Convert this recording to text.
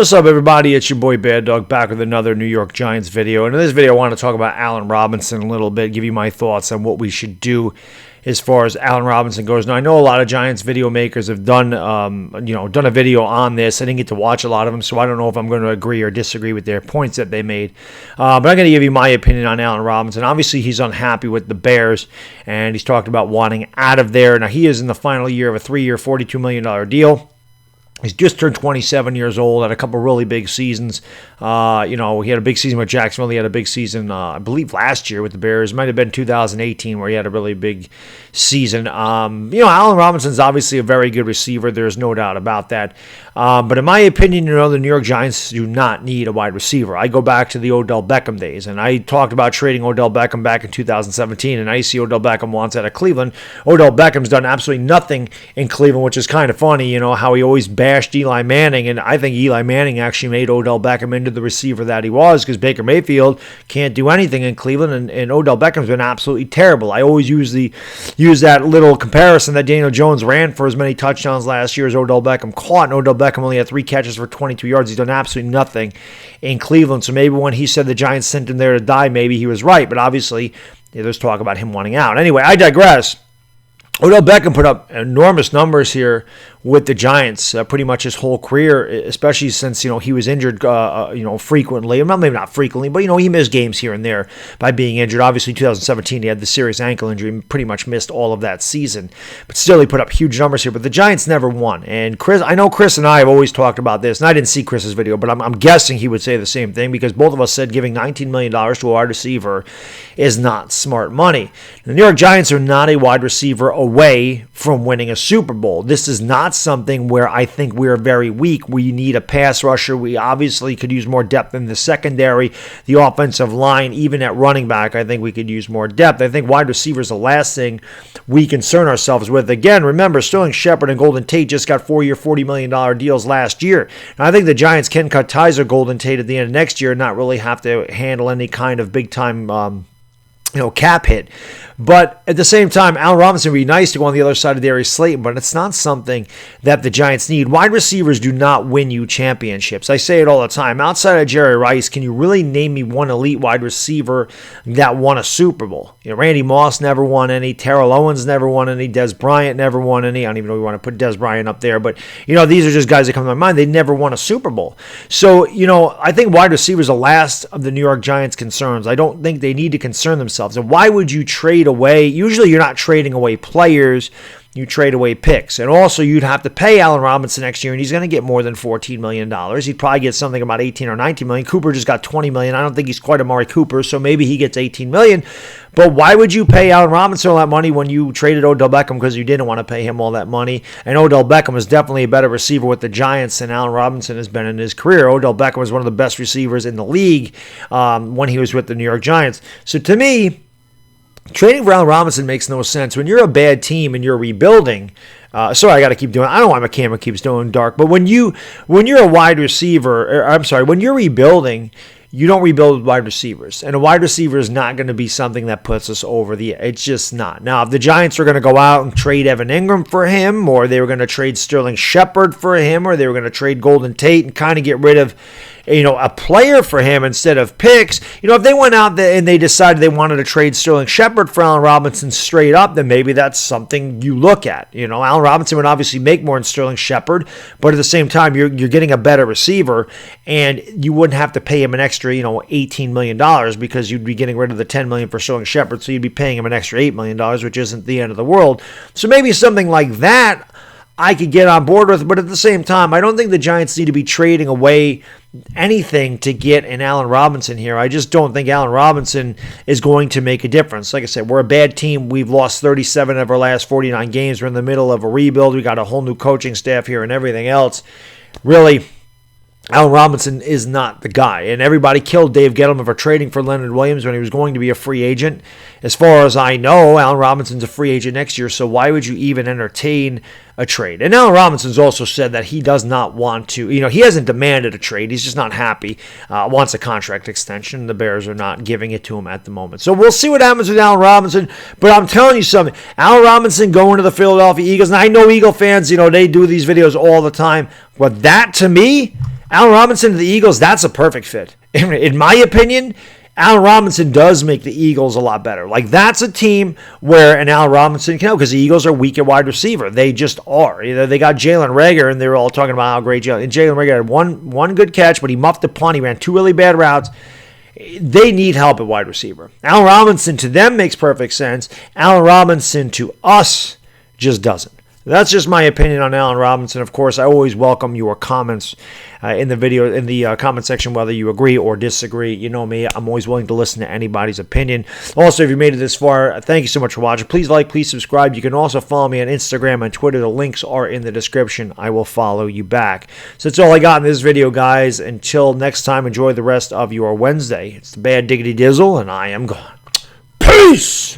What's up, everybody? It's your boy Baddog back with another New York Giants video. And in this video, I want to talk about Allen Robinson a little bit, give you my thoughts on what we should do as far as Allen Robinson goes. Now, I know a lot of Giants video makers have done a video on this. I didn't get to watch a lot of them, so I don't know if I'm going to agree or disagree with their points that they made. But I'm going to give you my opinion on Allen Robinson. Obviously, he's unhappy with the Bears, and he's talked about wanting out of there. Now, he is in the final year of a 3-year, $42 million deal. He's just turned 27 years old, had a couple really big seasons. He had a big season with Jacksonville. He had a big season, I believe, last year with the Bears. It might have been 2018 where he had a really big season. Allen Robinson's obviously a very good receiver. There's no doubt about that. But in my opinion, the New York Giants do not need a wide receiver. I go back to the Odell Beckham days, and I talked about trading Odell Beckham back in 2017, and I see Odell Beckham wants out of Cleveland. Odell Beckham's done absolutely nothing in Cleveland, which is kind of funny, how he always bashed Eli Manning, and I think Eli Manning actually made Odell Beckham into the receiver that he was, because Baker Mayfield can't do anything in Cleveland, and Odell Beckham's been absolutely terrible. I always use that little comparison that Daniel Jones ran for as many touchdowns last year as Odell Beckham caught, and Odell Beckham only had 3 catches for 22 yards. He's done absolutely nothing in Cleveland, so maybe when he said the Giants sent him there to die, maybe he was right, but obviously there's talk about him wanting out. Anyway, I digress. Odell Beckham put up enormous numbers here with the Giants pretty much his whole career, especially since, he was injured, frequently. Well, maybe not frequently, but, he missed games here and there by being injured. Obviously, 2017, he had the serious ankle injury and pretty much missed all of that season. But still, he put up huge numbers here. But the Giants never won. And I know Chris and I have always talked about this, and I didn't see Chris's video, but I'm guessing he would say the same thing, because both of us said giving $19 million to a wide receiver is not smart money. The New York Giants are not a wide receiver away from winning a Super Bowl. This is not something where I think we're very weak. We need a pass rusher. We obviously could use more depth in the secondary, the offensive line, even at running back. I think we could use more depth. I think wide receiver is the last thing we concern ourselves with. Again, remember, Sterling Shepard and Golden Tate just got 4-year, $40 million deals last year. And I think the Giants can cut ties with Golden Tate at the end of next year and not really have to handle any kind of big-time cap hit. But at the same time, Allen Robinson would be nice to go on the other side of Darius Slayton, but it's not something that the Giants need. Wide receivers do not win you championships. I say it all the time. Outside of Jerry Rice, can you really name me one elite wide receiver that won a Super Bowl? Randy Moss never won any. Terrell Owens never won any. Des Bryant never won any. I don't even know if we want to put Des Bryant up there, but these are just guys that come to my mind. They never won a Super Bowl. So, I think wide receivers are the last of the New York Giants' concerns. I don't think they need to concern themselves. And why would you trade away? Usually you're not trading away players, you trade away picks. And also you'd have to pay Allen Robinson next year, and he's going to get more than $14 million. He'd probably get something about $18 or $19 million. Cooper just got $20 million. I don't think he's quite Amari Cooper, so maybe he gets $18 million. But why would you pay Allen Robinson all that money when you traded Odell Beckham because you didn't want to pay him all that money? And Odell Beckham is definitely a better receiver with the Giants than Allen Robinson has been in his career. Odell Beckham was one of the best receivers in the league when he was with the New York Giants. So to me, trading for Allen Robinson makes no sense. When you're a bad team and you're rebuilding, sorry, I got to keep doing it. I don't know why my camera keeps doing dark, but when you're a wide receiver, when you're rebuilding, you don't rebuild with wide receivers. And a wide receiver is not going to be something that puts us over the edge. It's just not. Now, if the Giants are going to go out and trade Evan Ingram for him, or they were going to trade Sterling Shepard for him, or they were going to trade Golden Tate and kind of get rid of a player for him instead of picks. If they went out there and they decided they wanted to trade Sterling Shepard for Allen Robinson straight up, then maybe that's something you look at. Allen Robinson would obviously make more than Sterling Shepard, but at the same time, you're getting a better receiver, and you wouldn't have to pay him an extra, $18 million because you'd be getting rid of the $10 million for Sterling Shepard, so you'd be paying him an extra $8 million, which isn't the end of the world. So maybe something like that I could get on board with, but at the same time, I don't think the Giants need to be trading away anything to get an Allen Robinson here. I just don't think Allen Robinson is going to make a difference. Like I said, we're a bad team. We've lost 37 of our last 49 games. We're in the middle of a rebuild. We got a whole new coaching staff here and everything else. Really, Allen Robinson is not the guy. And everybody killed Dave Gettleman for trading for Leonard Williams when he was going to be a free agent. As far as I know, Allen Robinson's a free agent next year, so why would you even entertain a trade? And Allen Robinson's also said that he does not want to, he hasn't demanded a trade. He's just not happy, wants a contract extension. The Bears are not giving it to him at the moment. So we'll see what happens with Allen Robinson. But I'm telling you something, Allen Robinson going to the Philadelphia Eagles, and I know Eagle fans, they do these videos all the time, but that to me, Allen Robinson to the Eagles, that's a perfect fit. In my opinion, Allen Robinson does make the Eagles a lot better. Like, that's a team where an Allen Robinson can help, because the Eagles are weak at wide receiver. They just are. You know, they got Jalen Reagor, and they were all talking about how great Jalen Reagor had one good catch, but he muffed the punt. He ran 2 really bad routes. They need help at wide receiver. Allen Robinson to them makes perfect sense. Allen Robinson to us just doesn't. That's just my opinion on Allen Robinson. Of course, I always welcome your comments in the comment section, whether you agree or disagree. You know me, I'm always willing to listen to anybody's opinion. Also, if you made it this far, thank you so much for watching. Please like, please subscribe. You can also follow me on Instagram and Twitter. The links are in the description. I will follow you back. So that's all I got in this video, guys. Until next time, enjoy the rest of your Wednesday. It's the Bad Diggity Dizzle, and I am gone. Peace!